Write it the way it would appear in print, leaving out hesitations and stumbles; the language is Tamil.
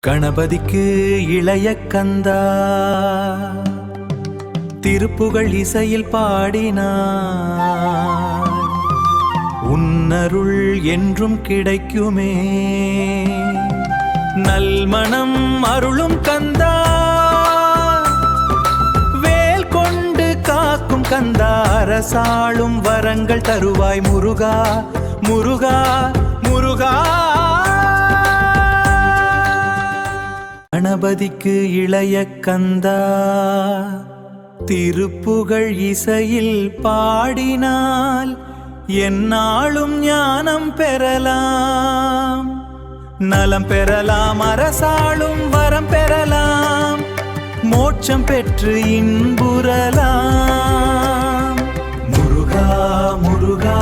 கணபதிக்கு இளைய கந்தா திருப்புகழ் இசையில் பாடினார் உன்னருள் என்றும் கிடைக்குமே. நல்மணம் அருளும் கந்தா வேல் கொண்டு காக்கும் கந்தா அரசாளும் வரங்கள் தருவாய் முருகா முருகா முருகா. கணபதிக்கு இளைய கந்தா திருப்புகழ் இசையில் பாடினால் எந்நாளும் ஞானம் பெறலாம், நலம் பெறலாம், அரசாளும் வரம் பெறலாம், மோட்சம் பெற்று இன்புறலாம். முருகா முருகா